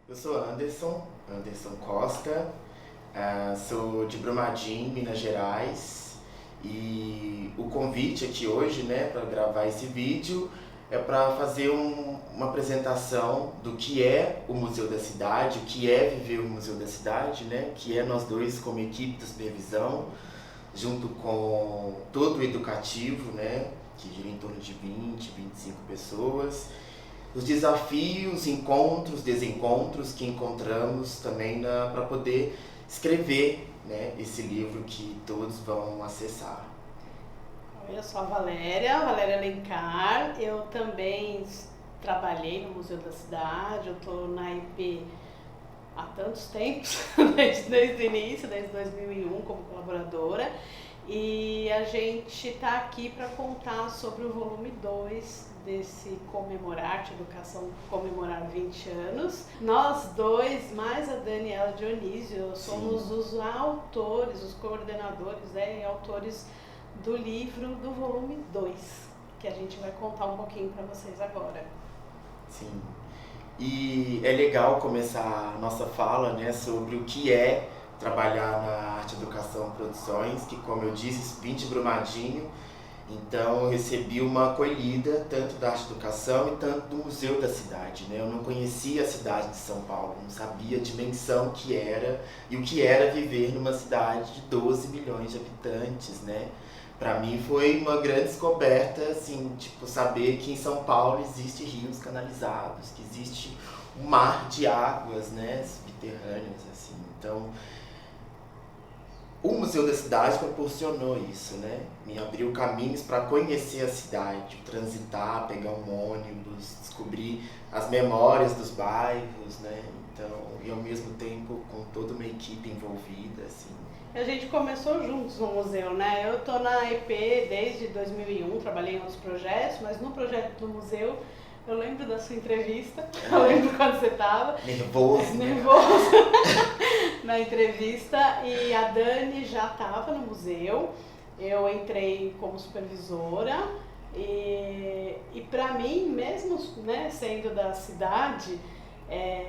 Eu sou Anderson Costa, sou de Brumadinho, Minas Gerais, e o convite aqui hoje, né, para gravar esse vídeo é para fazer uma apresentação do que é o Museu da Cidade, o que é viver o Museu da Cidade, né, que é nós dois como equipe de supervisão, junto com todo o educativo, né, que gira em torno de 20, 25 pessoas. Os desafios, encontros, desencontros que encontramos também para poder escrever, né, esse livro que todos vão acessar. Eu sou a Valéria Alencar, eu também trabalhei no Museu da Cidade, eu estou na IP há tantos tempos, desde o início, desde 2001 como colaboradora, e a gente está aqui para contar sobre o volume 2 desse Comemorar Arte Educação, comemorar 20 anos. Nós dois, mais a Daniela Dionísio, somos Sim. os autores, os coordenadores, e autores do livro do volume 2, que a gente vai contar um pouquinho para vocês agora. Sim. E é legal começar a nossa fala, né, sobre o que é trabalhar na Arte Educação Produções, que, como eu disse, vim de Brumadinho. Então eu recebi uma acolhida tanto da Arte Educação e tanto do Museu da Cidade, né? Eu não conhecia a cidade de São Paulo, não sabia a dimensão que era e o que era viver numa cidade de 12 milhões de habitantes, né? Para mim foi uma grande descoberta, assim, tipo, saber que em São Paulo existe rios canalizados, que existe um mar de águas, né, subterrâneas, assim. Então, o Museu da Cidade proporcionou isso, né? Me abriu caminhos para conhecer a cidade, transitar, pegar um ônibus, descobrir as memórias dos bairros, né? Então, e ao mesmo tempo com toda uma equipe envolvida, assim. A gente começou juntos no museu, né? Eu tô na EP desde 2001, trabalhei em outros projetos, mas no projeto do museu eu lembro da sua entrevista, eu lembro quando você estava. Nervoso, né? Nervoso na entrevista, e a Dani já estava no museu, eu entrei como supervisora e para mim, mesmo, né, sendo da cidade,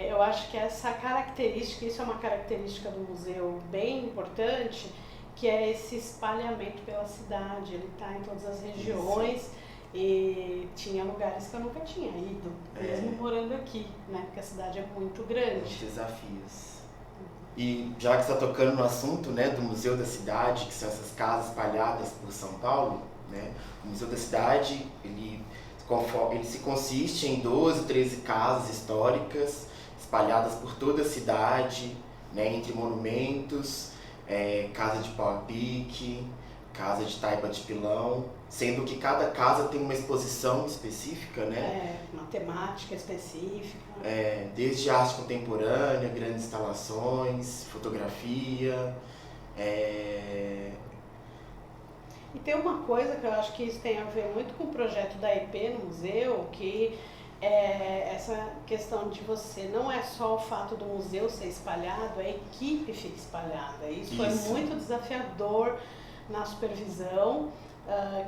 eu acho que essa característica, isso é uma característica do museu bem importante, que é esse espalhamento pela cidade. Ele está em todas as regiões. Isso. E tinha lugares que eu nunca tinha ido, mesmo morando aqui, né? Porque a cidade é muito grande. Os desafios. E já que você está tocando no assunto, né, do Museu da Cidade, que são essas casas espalhadas por São Paulo, né? O Museu da Cidade, ele se consiste em 12, 13 casas históricas espalhadas por toda a cidade, né, entre monumentos, casa de pau a pique, casa de taipa de pilão, sendo que cada casa tem uma exposição específica, né? Uma temática específica. Desde arte contemporânea, grandes instalações, fotografia. E tem uma coisa que eu acho que isso tem a ver muito com o projeto da EP no museu, que é essa questão de você, não é só o fato do museu ser espalhado, a equipe fica espalhada. Isso foi muito desafiador na supervisão,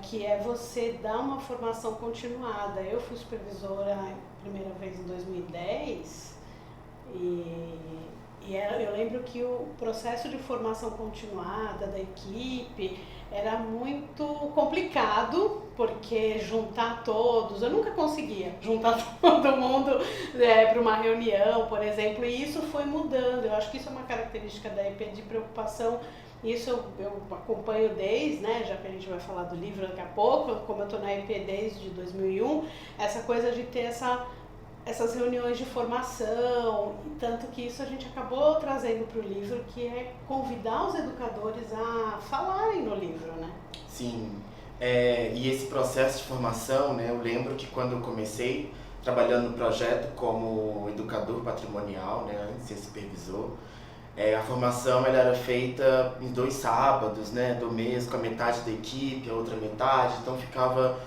que é você dar uma formação continuada. Eu fui supervisora a primeira vez em 2010 eu lembro que o processo de formação continuada da equipe era muito complicado, porque juntar todos, eu nunca conseguia juntar todo mundo para uma reunião, por exemplo, e isso foi mudando. Eu acho que isso é uma característica da EP de preocupação. Isso eu acompanho desde, né, já que a gente vai falar do livro daqui a pouco, como eu estou na EP desde 2001, essa coisa de ter essas reuniões de formação, tanto que isso a gente acabou trazendo para o livro, que é convidar os educadores a falarem no livro, né? Sim, e esse processo de formação, né, eu lembro que quando eu comecei trabalhando no projeto como educador patrimonial, né, antes de ser supervisor, a formação ela era feita em 2 sábados, né, do mês, com a metade da equipe, a outra metade, então ficava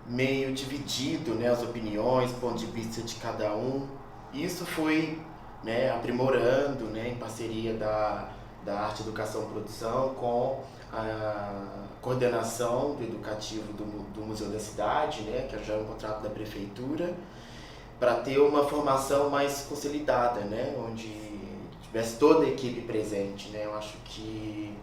meio dividido, né, as opiniões, ponto de vista de cada um. Isso foi, né, aprimorando, né, em parceria da Arte Educação Produção com a coordenação do educativo do Museu da Cidade, né, que já é um contrato da prefeitura, para ter uma formação mais consolidada, né? Onde tivesse toda a equipe presente, né? Eu acho que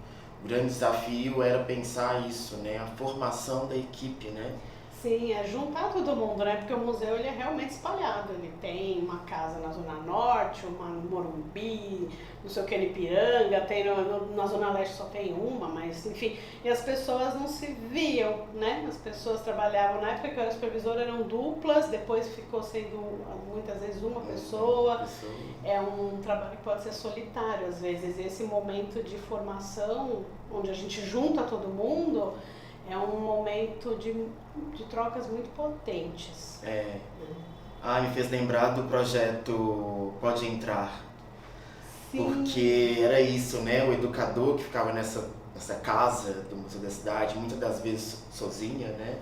o grande desafio era pensar isso, né? A formação da equipe, né? Sim, é juntar todo mundo, né? Porque o museu ele é realmente espalhado. Ele tem uma casa na Zona Norte, uma no Morumbi, não sei o que, no Ipiranga, tem na Zona Leste só tem uma, mas enfim. E as pessoas não se viam, né? As pessoas trabalhavam, na época que eu era supervisora eram duplas, depois ficou sendo muitas vezes uma pessoa. É um trabalho que pode ser solitário às vezes. Esse momento de formação, onde a gente junta todo mundo, é um momento de trocas muito potentes. Me fez lembrar do projeto Pode Entrar. Sim. Porque era isso, né? O educador que ficava nessa casa do Museu da Cidade, muitas das vezes sozinha, né?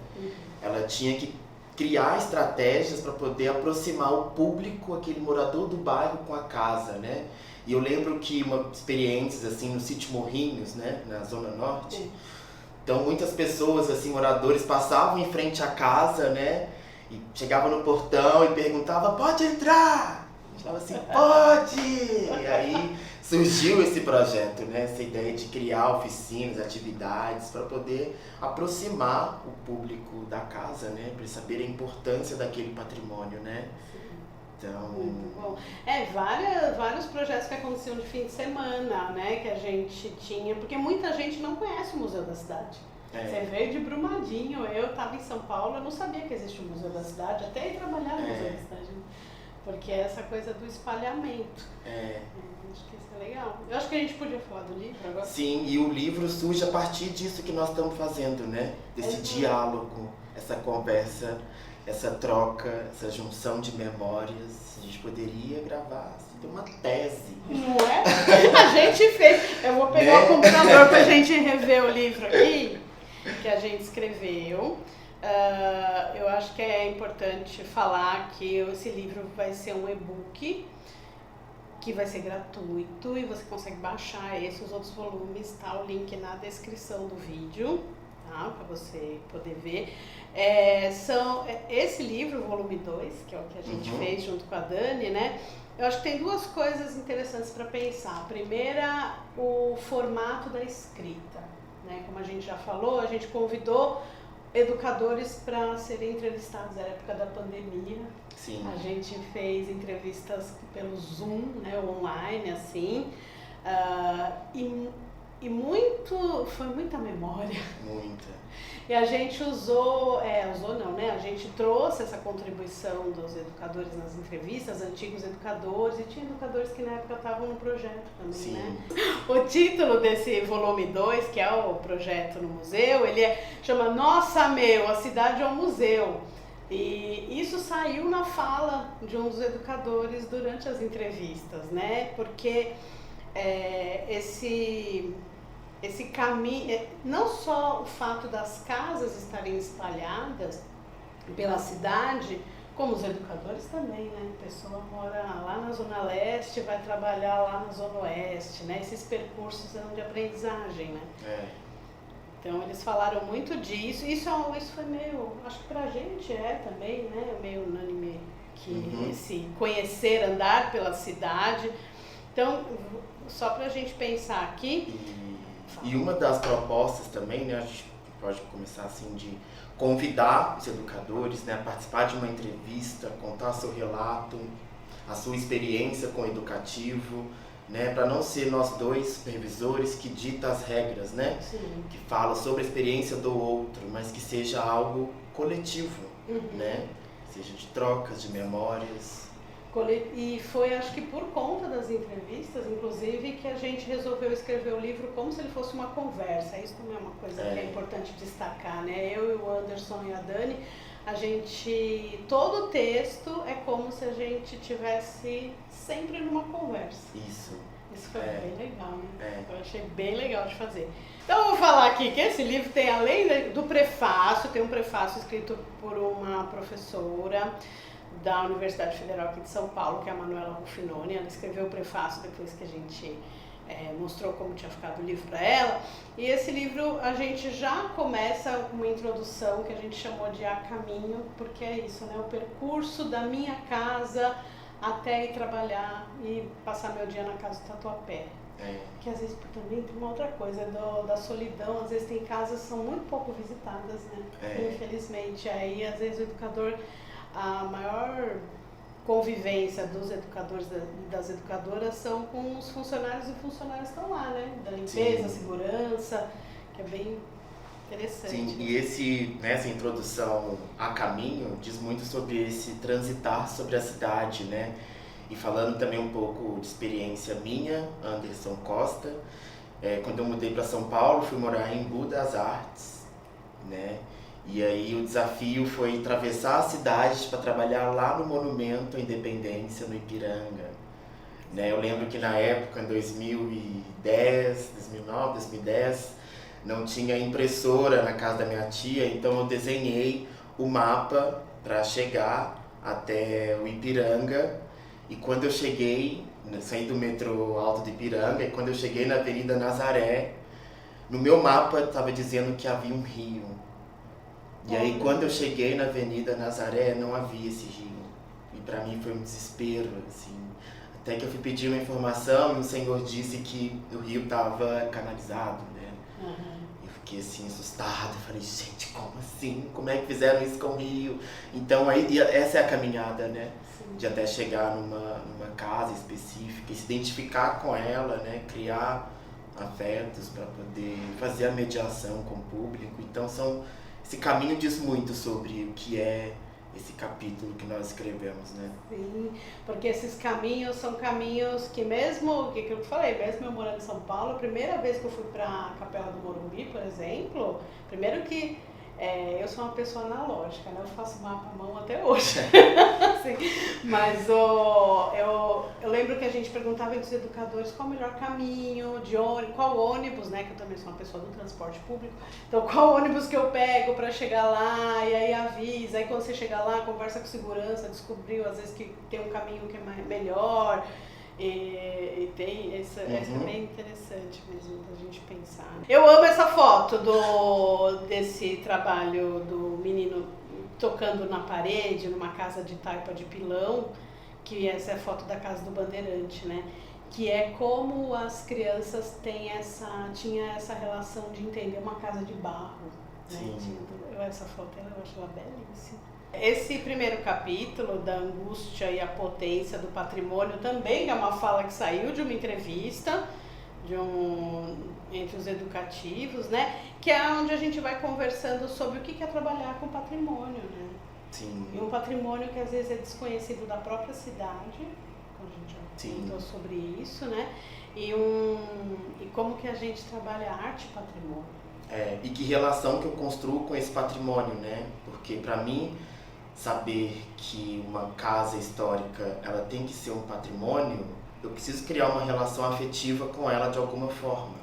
Ela tinha que criar estratégias para poder aproximar o público, aquele morador do bairro com a casa, né? E eu lembro que uma experiência assim no Sítio Morrinhos, né? Na Zona Norte. Então muitas pessoas, assim, moradores, passavam em frente à casa, né? E chegavam no portão e perguntavam, pode entrar? A gente falava assim, pode! E aí surgiu esse projeto, né? Essa ideia de criar oficinas, atividades, para poder aproximar o público da casa, né? Para saber a importância daquele patrimônio, né? Então... Muito bom. Vários projetos que aconteciam de fim de semana, né, que a gente tinha, porque muita gente não conhece o Museu da Cidade. Você veio de Brumadinho, eu estava em São Paulo, eu não sabia que existia o Museu da Cidade, até ir trabalhar no Museu da Cidade, porque é essa coisa do espalhamento. Acho que isso é legal. Eu acho que a gente podia falar do livro agora. Sim, e o livro surge a partir disso que nós estamos fazendo, né? Desse diálogo, essa conversa, essa troca, essa junção de memórias. A gente poderia gravar, assim, ter uma tese. Não é? A gente fez. Eu vou pegar o computador pra gente rever o livro aqui, que a gente escreveu. Eu acho que é importante falar que esse livro vai ser um e-book que vai ser gratuito e você consegue baixar esse, os outros volumes, tá? O link na descrição do vídeo, tá? Para você poder ver. Esse livro, o volume 2, que é o que a gente fez junto com a Dani, né? Eu acho que tem duas coisas interessantes para pensar. A primeira, o formato da escrita, né? Como a gente já falou, a gente convidou educadores para serem entrevistados na época da pandemia. Sim. A gente fez entrevistas pelo Zoom, né, online, assim, foi muita memória. Muita. E a gente a gente trouxe essa contribuição dos educadores nas entrevistas, antigos educadores, e tinha educadores que na época estavam no projeto também, Sim. né? O título desse volume 2, que é o projeto no museu, chama Nossa a cidade é um museu. E isso saiu na fala de um dos educadores durante as entrevistas, né? Porque esse caminho, não só o fato das casas estarem espalhadas pela cidade, como os educadores também, né? A pessoa mora lá na Zona Leste, vai trabalhar lá na Zona Oeste, né? Esses percursos são de aprendizagem, né? Então eles falaram muito disso, isso foi meio, acho que pra gente é também, né? Meio unânime que esse conhecer, andar pela cidade. Então, só pra gente pensar aqui... E uma das propostas também, né, a gente pode começar assim, de convidar os educadores, né, a participar de uma entrevista, contar seu relato, a sua experiência com o educativo, né, para não ser nós dois supervisores que ditam as regras, né, que fala sobre a experiência do outro, mas que seja algo coletivo, né, seja de trocas, de memórias. E foi, acho que por conta das entrevistas, inclusive, que a gente resolveu escrever o livro como se ele fosse uma conversa. Isso também é uma coisa que é importante destacar, né? Eu e o Anderson e a Dani, todo o texto é como se a gente tivesse sempre numa conversa. Isso foi bem legal, né? Eu achei bem legal de fazer. Então, eu vou falar aqui que esse livro tem, além do prefácio, tem um prefácio escrito por uma professora da Universidade Federal aqui de São Paulo, que é a Manuela Rufinoni. Ela escreveu o prefácio depois que a gente mostrou como tinha ficado o livro para ela. E esse livro a gente já começa com uma introdução que a gente chamou de A Caminho, porque é isso, né? O percurso da minha casa até ir trabalhar e passar meu dia na casa do Tatuapé. Que às vezes também tem uma outra coisa da solidão, às vezes tem casas que são muito pouco visitadas, né? Infelizmente. Aí às vezes o educador, a maior convivência dos educadores e das educadoras são com os funcionários e funcionárias que estão lá, né? Da limpeza, segurança, que é bem interessante. Sim, e essa introdução a caminho diz muito sobre esse transitar sobre a cidade, né? E falando também um pouco de experiência minha, Anderson Costa, quando eu mudei para São Paulo, fui morar em Embu das Artes, né? E aí o desafio foi atravessar a cidade para trabalhar lá no Monumento à Independência, no Ipiranga. Né? Eu lembro que na época, em 2010, 2009, 2010, não tinha impressora na casa da minha tia, então eu desenhei o mapa para chegar até o Ipiranga. E quando eu cheguei, saí do metrô Alto de Ipiranga, e quando eu cheguei na Avenida Nazaré, no meu mapa estava dizendo que havia um rio. E aí quando eu cheguei na Avenida Nazaré, não havia esse rio. E para mim foi um desespero, assim. Até que eu fui pedir uma informação e o senhor disse que o rio estava canalizado, né? Eu fiquei assim, assustada. Falei, gente, como assim? Como é que fizeram isso com o rio? Então aí, essa é a caminhada, né? De até chegar numa casa específica e se identificar com ela, né? Criar afetos para poder fazer a mediação com o público. Então esse caminho diz muito sobre o que é esse capítulo que nós escrevemos, né? Sim, porque esses caminhos são caminhos que mesmo, que eu falei, mesmo eu morando em São Paulo, a primeira vez que eu fui para a Capela do Morumbi, por exemplo, primeiro que eu sou uma pessoa analógica, né? Eu faço mapa à mão até hoje. Assim, mas eu lembro que a gente perguntava entre os educadores qual o melhor caminho, qual ônibus, né? Que eu também sou uma pessoa do transporte público. Então, qual ônibus que eu pego para chegar lá, e aí avisa. Aí quando você chega lá, conversa com segurança, descobriu às vezes que tem um caminho que é melhor. E tem essa é bem interessante mesmo da gente pensar. Eu amo essa foto desse trabalho do menino tocando na parede, numa casa de taipa de pilão, que essa é a foto da casa do Bandeirante, né? Que é como as crianças tinha essa relação de entender uma casa de barro. Né? Essa foto eu acho ela belíssima. Esse primeiro capítulo da angústia e a potência do patrimônio também é uma fala que saiu de uma entrevista entre os educativos, né? Que é onde a gente vai conversando sobre o que é trabalhar com patrimônio, né? Sim. E um patrimônio que às vezes é desconhecido da própria cidade, a gente já comentou sobre isso, né? E como que a gente trabalha arte e patrimônio. E que relação que eu construo com esse patrimônio, né? Porque para mim, saber que uma casa histórica ela tem que ser um patrimônio, eu preciso criar uma relação afetiva com ela de alguma forma,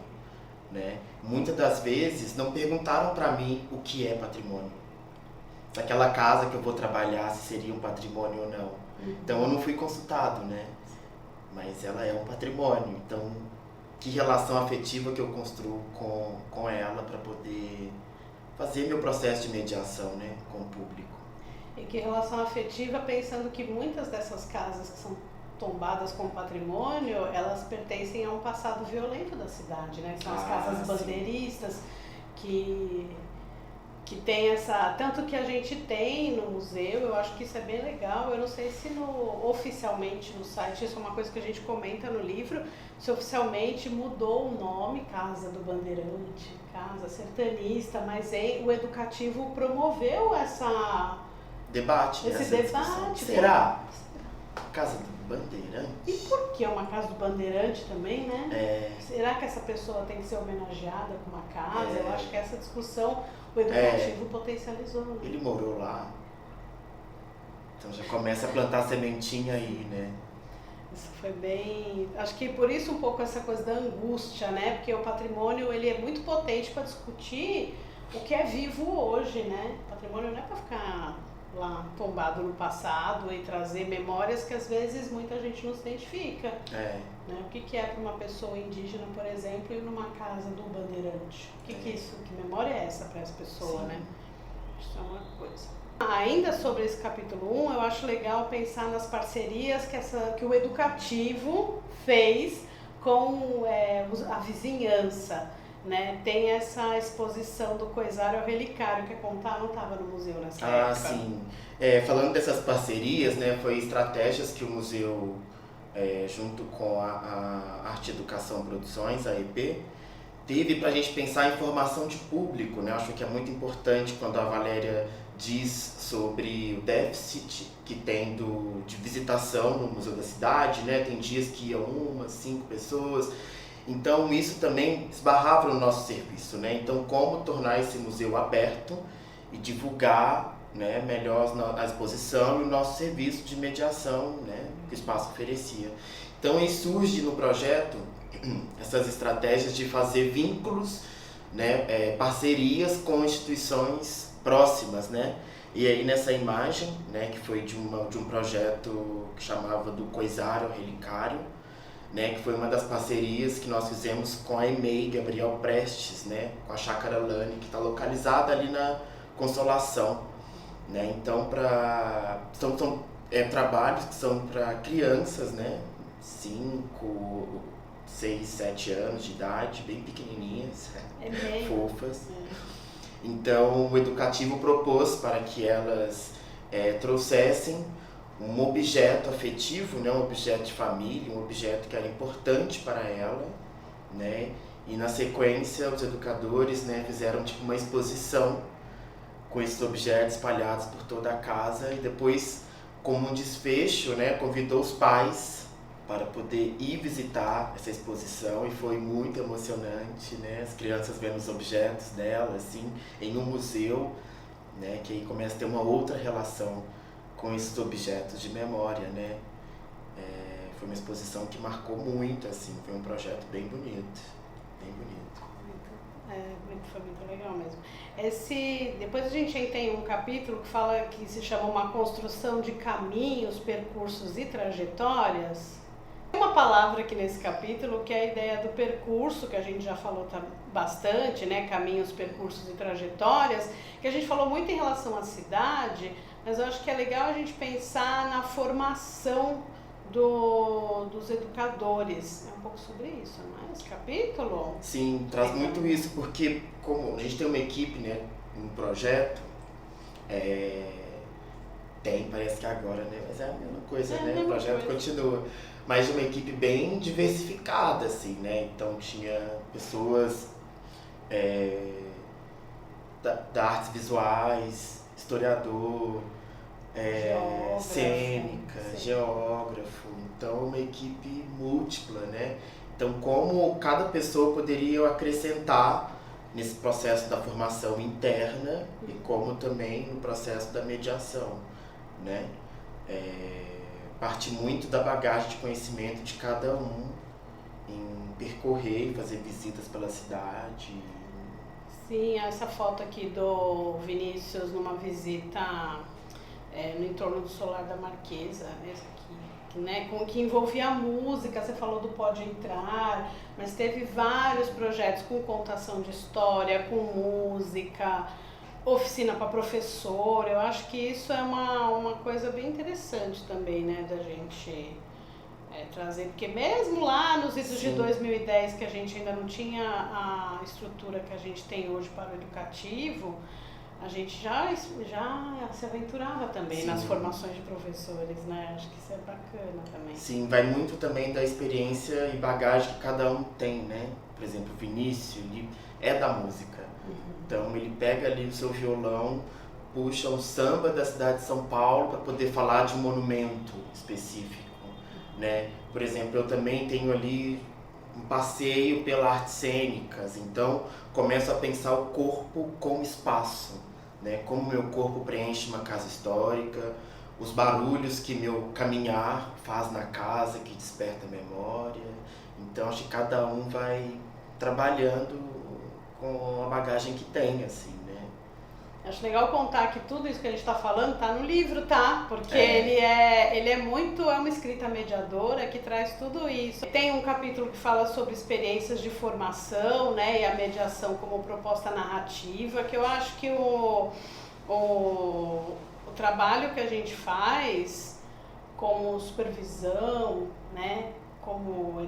né? Muitas das vezes não perguntaram para mim o que é patrimônio. Se aquela casa que eu vou trabalhar se seria um patrimônio ou não. Então eu não fui consultado, né? Mas ela é um patrimônio, então que relação afetiva que eu construo com ela para poder fazer meu processo de mediação, né, com o público. E que relação afetiva, pensando que muitas dessas casas que são tombadas como patrimônio, elas pertencem a um passado violento da cidade, né? São as casas bandeiristas que tem tanto que a gente tem no museu, eu acho que isso é bem legal. Eu não sei se oficialmente no site, isso é uma coisa que a gente comenta no livro, se oficialmente mudou o nome, Casa do Bandeirante, Casa Sertanista, mas o educativo promoveu esse debate. Será? Casa do Bandeirante? E por que uma Casa do Bandeirante também, né? Será que essa pessoa tem que ser homenageada com uma casa? Eu acho que essa discussão o educativo potencializou. Né? Ele morou lá, então já começa a plantar sementinha aí, né? Isso foi bem... Acho que por isso um pouco essa coisa da angústia, né? Porque o patrimônio ele é muito potente para discutir o que é vivo hoje, né? O patrimônio não é para ficar lá tombado no passado e trazer memórias que às vezes muita gente não se identifica. Né? O que é para uma pessoa indígena, por exemplo, ir numa casa do bandeirante? Que memória é essa para essa pessoa, né? Isso é uma coisa. Ainda sobre esse capítulo 1, eu acho legal pensar nas parcerias que o educativo fez com a vizinhança. Né? Tem essa exposição do Coisário ao Relicário, que não estava no museu nessa época. Ah, sim. Falando dessas parcerias, né, foi estratégias que o museu, junto com a Arte Educação Produções, a EB, teve para a gente pensar em formação de público. Né? Acho que é muito importante quando a Valéria diz sobre o déficit que tem de visitação no Museu da Cidade. Né? Tem dias que iam 1, 5 pessoas. Então isso também esbarrava no nosso serviço, né? Então como tornar esse museu aberto e divulgar, né, melhor a exposição e o nosso serviço de mediação, né, que o espaço oferecia. Então aí surge no projeto essas estratégias de fazer vínculos, né, parcerias com instituições próximas, né? E aí nessa imagem, né, que foi de um projeto que chamava do Coisário ao Relicário, né, que foi uma das parcerias que nós fizemos com a EMEI Gabriel Prestes, né, com a Chácara Lane, que está localizada ali na Consolação. Né? Então, são trabalhos que são para crianças, né, 5, 6, 7 anos de idade, bem pequenininhas, fofas. Então, o educativo propôs para que elas trouxessem um objeto afetivo, né, um objeto de família, um objeto que era importante para ela, né, e na sequência os educadores, né, fizeram tipo uma exposição com esses objetos espalhados por toda a casa e depois, como um desfecho, né, convidou os pais para poder ir visitar essa exposição e foi muito emocionante, né, as crianças vendo os objetos dela assim em um museu, né, que aí começa a ter uma outra relação com esses objetos de memória, né? Foi uma exposição que marcou muito, assim, foi um projeto bem bonito, bem bonito. Foi muito legal mesmo. Depois a gente tem um capítulo que fala que se chama uma construção de caminhos, percursos e trajetórias. Tem uma palavra aqui nesse capítulo que é a ideia do percurso, que a gente já falou bastante, né? Caminhos, percursos e trajetórias, que a gente falou muito em relação à cidade, mas eu acho que é legal a gente pensar na formação dos educadores. É um pouco sobre isso, não é? Esse capítulo? Sim, traz muito isso, porque como a gente tem uma equipe, né, um projeto, parece que agora, né, mas é a mesma coisa, né, o projeto continua, mas de uma equipe bem diversificada, assim, né, então tinha pessoas da artes visuais, historiador, cênica, geógrafo, então uma equipe múltipla, né? Então como cada pessoa poderia acrescentar nesse processo da formação interna e como também no processo da mediação, né? Parte muito da bagagem de conhecimento de cada um em percorrer e fazer visitas pela cidade. Sim, essa foto aqui do Vinícius numa visita no entorno do Solar da Marquesa, essa aqui, né, que envolvia a música. Você falou do Pode Entrar, mas teve vários projetos com contação de história, com música, oficina para professor. Eu acho que isso é uma coisa bem interessante também, né, da gente trazer, porque mesmo lá nos idos de 2010, que a gente ainda não tinha a estrutura que a gente tem hoje para o educativo, a gente já se aventurava também nas formações de professores, né? Acho que isso é bacana também. Sim, vai muito também da experiência e bagagem que cada um tem, né? Por exemplo, o Vinícius, ele é da música. Então ele pega ali o seu violão, puxa um samba da cidade de São Paulo para poder falar de um monumento específico, né? Por exemplo, eu também tenho ali um passeio pelas artes cênicas, então começo a pensar o corpo como espaço, né? Como meu corpo preenche uma casa histórica, os barulhos que meu caminhar faz na casa, que desperta a memória. Então acho que cada um vai trabalhando com a bagagem que tem, assim, né? Acho legal contar que tudo isso que a gente está falando está no livro, tá? Porque ele é uma escrita mediadora que traz tudo isso. Tem um capítulo que fala sobre experiências de formação, né? E a mediação como proposta narrativa, que eu acho que o trabalho que a gente faz como supervisão, né? Como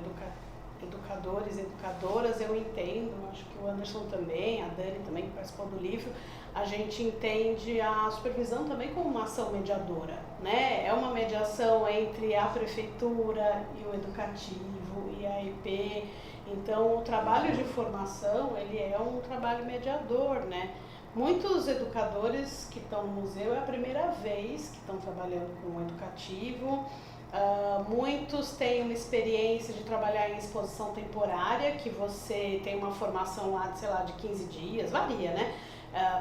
educadores e educadoras, eu entendo, acho que o Anderson também, a Dani também, que participou do livro, a gente entende a supervisão também como uma ação mediadora, né? É uma mediação entre a prefeitura e o educativo e a EP. Então, o trabalho de formação, ele é um trabalho mediador, né? Muitos educadores que estão no museu é a primeira vez que estão trabalhando com o educativo. Muitos têm uma experiência de trabalhar em exposição temporária, que você tem uma formação lá de, sei lá, de 15 dias, varia, né?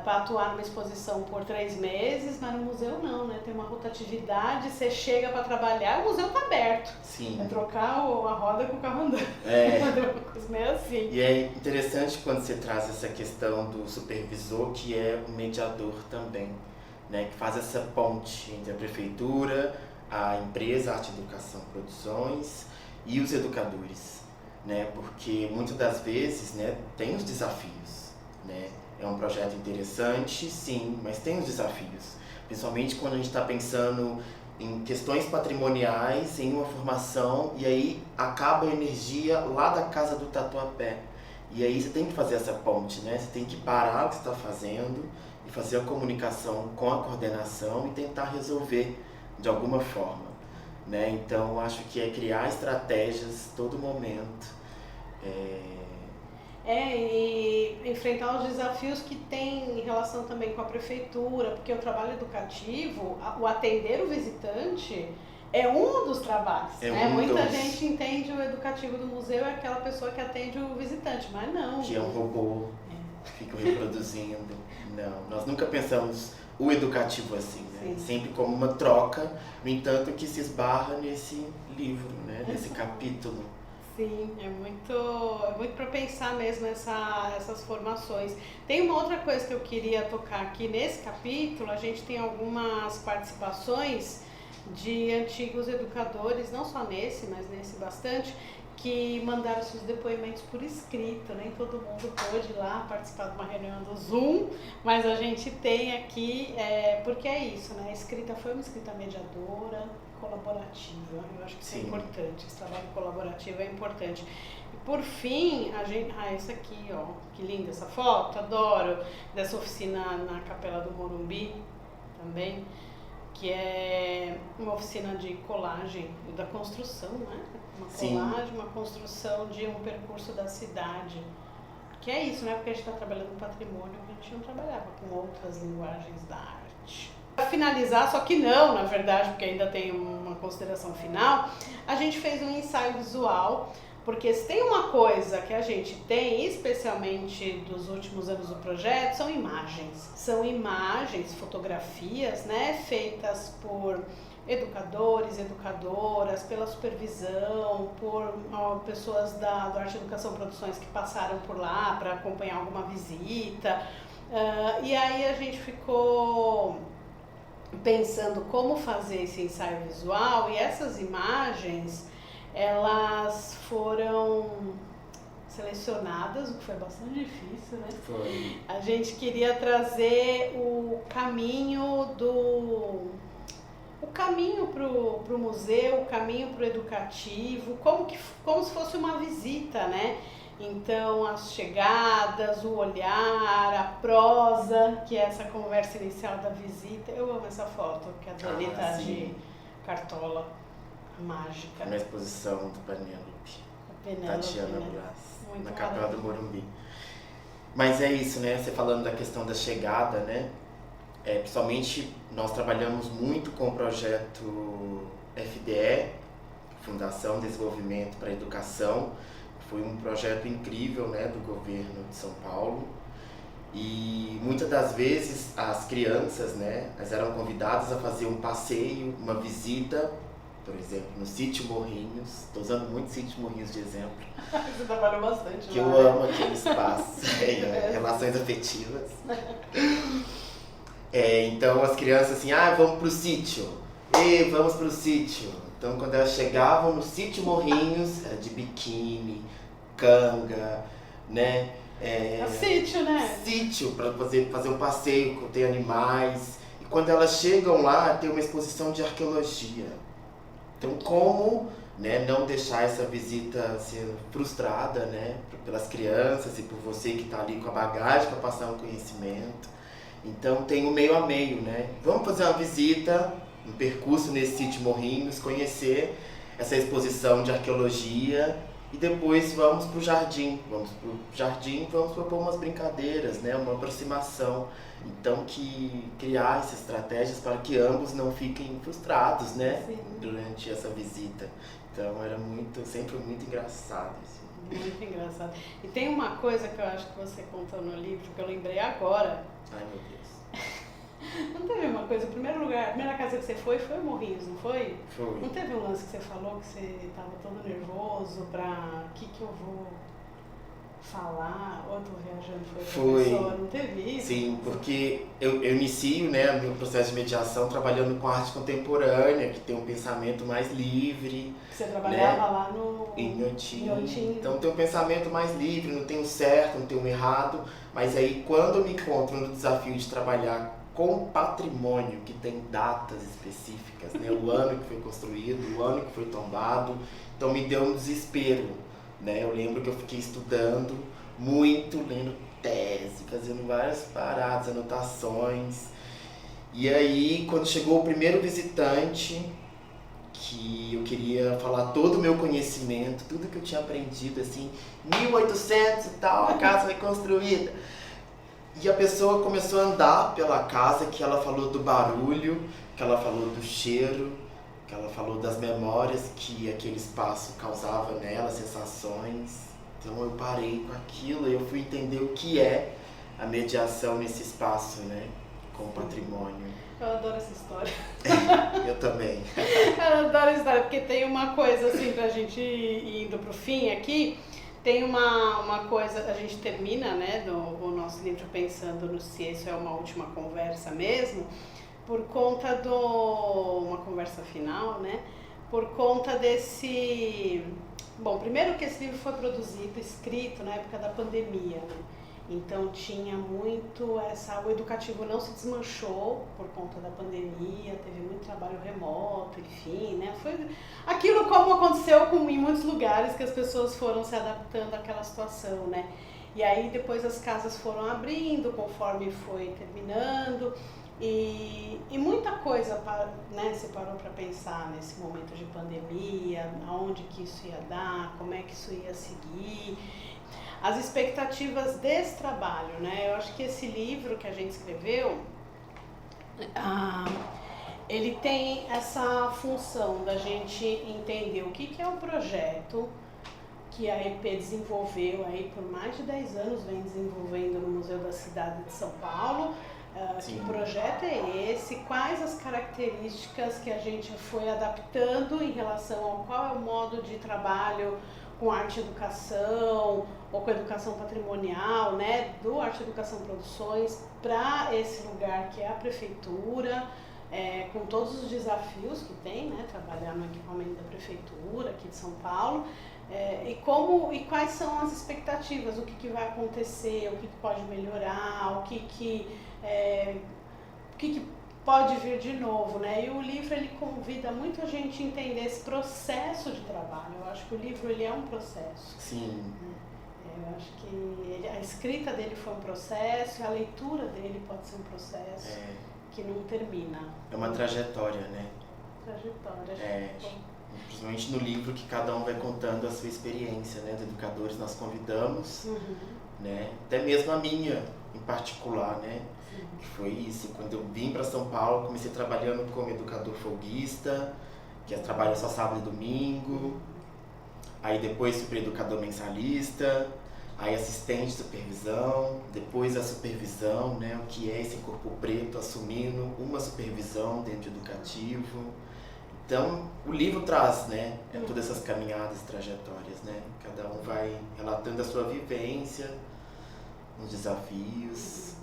Para atuar numa exposição por 3 meses, mas no museu não, né? Tem uma rotatividade, você chega para trabalhar, o museu está aberto. Sim. É trocar a roda com o carro andando. É. Uma coisa meio assim. E é interessante quando você traz essa questão do supervisor, que é o mediador também, né? Que faz essa ponte entre a prefeitura, a empresa Arte Educação Produções e os educadores, né? Porque muitas das vezes, né, tem os desafios, né? É um projeto interessante, sim, mas tem os desafios, principalmente quando a gente está pensando em questões patrimoniais, em uma formação, e aí acaba a energia lá da casa do Tatuapé. E aí você tem que fazer essa ponte, né? Você tem que parar o que você está fazendo e fazer a comunicação com a coordenação e tentar resolver de alguma forma, né? Então, acho que é criar estratégias todo momento. E enfrentar os desafios que tem em relação também com a prefeitura, porque o trabalho educativo, o atender o visitante, é um dos trabalhos, né? Muita gente entende o educativo do museu é aquela pessoa que atende o visitante, mas não. Que é um robô, fica reproduzindo. Não, nós nunca pensamos o educativo assim, né? Sim. Sempre como uma troca, no entanto que se esbarra nesse livro, né? Nesse capítulo. Sim, é muito para pensar mesmo essas formações. Tem uma outra coisa que eu queria tocar aqui nesse capítulo, a gente tem algumas participações de antigos educadores, não só nesse, mas nesse bastante, que mandaram seus depoimentos por escrito, nem todo mundo pôde ir lá participar de uma reunião do Zoom, mas a gente tem aqui, porque é isso, né? A escrita foi uma escrita mediadora, colaborativa, eu acho que isso é importante, esse trabalho colaborativo é importante. E por fim, a gente, isso aqui, ó, que linda essa foto, adoro, dessa oficina na Capela do Morumbi também, que é uma oficina de colagem e da construção, né? Uma colagem, uma construção de um percurso da cidade. Que é isso, né? Porque a gente está trabalhando com patrimônio, a gente não trabalhava com outras linguagens da arte. Para finalizar, só que não, na verdade, porque ainda tem uma consideração final, a gente fez um ensaio visual, porque se tem uma coisa que a gente tem, especialmente dos últimos anos do projeto, são imagens. São imagens, fotografias, né, feitas por educadores, educadoras, pela supervisão, por pessoas do Arte Educação Produções que passaram por lá para acompanhar alguma visita. E aí a gente ficou pensando como fazer esse ensaio visual, e essas imagens, elas foram selecionadas, o que foi bastante difícil, né? Foi. A gente queria trazer o caminho pro museu, o caminho pro educativo, como se fosse uma visita, né? Então, as chegadas, o olhar, a prosa, que é essa conversa inicial da visita. Eu amo essa foto, que a Dani tá de cartola mágica. Na exposição do Penélope, Tatiana Blas, na Capela do Morumbi. Mas é isso, né? Você falando da questão da chegada, né? Principalmente, nós trabalhamos muito com o projeto FDE, Fundação de Desenvolvimento para a Educação. Foi um projeto incrível, né, do governo de São Paulo. E muitas das vezes as crianças, né, elas eram convidadas a fazer um passeio, uma visita, por exemplo, no Sítio Morrinhos. Estou usando muito Sítio Morrinhos de exemplo. Você trabalhou bastante. Que eu amo aquele espaço, relações afetivas. Então as crianças assim, vamos pro sítio. Vamos pro sítio. Então quando elas chegavam no sítio Morrinhos, era de biquíni, canga, né? Sítio, né? Sítio, para fazer um passeio, tem animais. E quando elas chegam lá, tem uma exposição de arqueologia. Então como, né, não deixar essa visita ser frustrada, né, pelas crianças e por você que está ali com a bagagem para passar um conhecimento. Então tem o meio a meio, né? Vamos fazer uma visita, um percurso nesse sítio Morrinhos, conhecer essa exposição de arqueologia e depois vamos para o jardim. Vamos propor umas brincadeiras, né? Uma aproximação. Então criar essas estratégias para que ambos não fiquem frustrados, né? Sim. Durante essa visita. Então era sempre muito engraçado. Assim. Muito engraçado. E tem uma coisa que eu acho que você contou no livro, que eu lembrei agora. Ai, meu Deus. Não teve uma coisa, a primeira casa que você foi o Morrinhos, não foi? Foi. Não teve um lance que você falou que você estava todo nervoso pra o que eu vou falar, ou eu tô viajando, foi pessoa, não teve isso? Sim, porque eu inicio, né, meu processo de mediação trabalhando com arte contemporânea, que tem um pensamento mais livre. Você trabalhava, né, lá em Inhotim. Então tem um pensamento mais livre, não tem um certo, não tem um errado, mas aí quando eu me encontro no desafio de trabalhar com patrimônio que tem datas específicas, né, o ano que foi construído, o ano que foi tombado, então me deu um desespero. Né? Eu lembro que eu fiquei estudando muito, lendo tese, fazendo várias paradas, anotações. E aí, quando chegou o primeiro visitante, que eu queria falar todo o meu conhecimento, tudo que eu tinha aprendido, assim, 1800 e tal, a casa foi construída. E a pessoa começou a andar pela casa, que ela falou do barulho, que ela falou do cheiro, que ela falou das memórias que aquele espaço causava nela, sensações. Então eu parei com aquilo e eu fui entender o que é a mediação nesse espaço, né, com o patrimônio. Eu adoro essa história. Eu também. Eu adoro essa história, porque tem uma coisa assim, pra gente ir indo pro fim aqui, tem uma coisa, a gente termina, né, o nosso livro pensando no se isso é uma última conversa mesmo, por conta uma conversa final, né? Por conta desse... Bom, primeiro que esse livro foi produzido, escrito na época da pandemia, né? Então tinha muito o educativo não se desmanchou por conta da pandemia, teve muito trabalho remoto, enfim, né? Foi aquilo como aconteceu em muitos lugares que as pessoas foram se adaptando àquela situação, né? E aí depois as casas foram abrindo conforme foi terminando. E muita coisa, né, você parou para pensar nesse momento de pandemia, aonde que isso ia dar, como é que isso ia seguir, as expectativas desse trabalho, né? Eu acho que esse livro que a gente escreveu, ele tem essa função da gente entender o que é o projeto que a EP desenvolveu aí por mais de 10 anos, vem desenvolvendo no Museu da Cidade de São Paulo. Que projeto é esse, quais as características que a gente foi adaptando em relação ao qual é o modo de trabalho com arte e educação ou com educação patrimonial, né, do Arte e Educação Produções para esse lugar que é a prefeitura, com todos os desafios que tem, né, trabalhar no equipamento da prefeitura aqui de São Paulo. E quais são as expectativas, o que vai acontecer, o que pode melhorar, o que pode vir de novo, né? E o livro ele convida muito a gente a entender esse processo de trabalho. Eu acho que o livro ele é um processo. Sim. Eu acho que a escrita dele foi um processo, a leitura dele pode ser um processo que não termina. É uma trajetória, né? Trajetória. Principalmente no livro que cada um vai contando a sua experiência, né? Os educadores nós convidamos, né? Até mesmo a minha em particular, né? Que foi isso, quando eu vim para São Paulo, comecei trabalhando como educador folguista, que trabalha só sábado e domingo, aí depois fui para educador mensalista, aí assistente de supervisão, depois a supervisão, né, o que é esse corpo preto assumindo uma supervisão dentro do educativo. Então, o livro traz, né, todas essas caminhadas, trajetórias, né, cada um vai relatando a sua vivência, os desafios,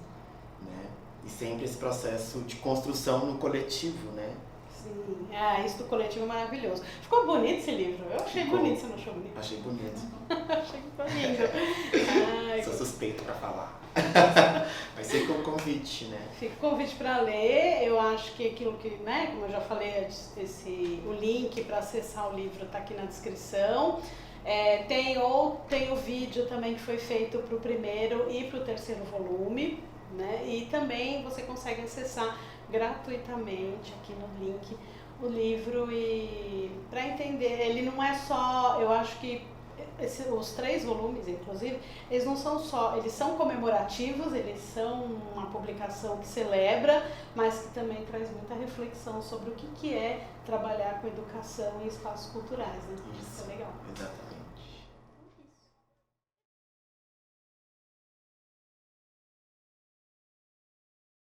né. E sempre esse processo de construção no coletivo, né? Sim, isso do coletivo é maravilhoso. Ficou bonito esse livro? Eu achei bonito, você não achou bonito? Achei bonito. Achei que ficou lindo. Sou suspeito pra falar. Vai ser com convite, né? Fica o convite para ler. Eu acho que aquilo que, né, como eu já falei, o link para acessar o livro está aqui na descrição. Tem o vídeo também que foi feito para o primeiro e para o terceiro volume, né? E também você consegue acessar gratuitamente aqui no link o livro, e para entender, ele não é só, eu acho que os 3 volumes, inclusive, eles não são só, eles são comemorativos, eles são uma publicação que celebra, mas que também traz muita reflexão sobre o que é trabalhar com educação em espaços culturais, né? Isso é legal. Exatamente.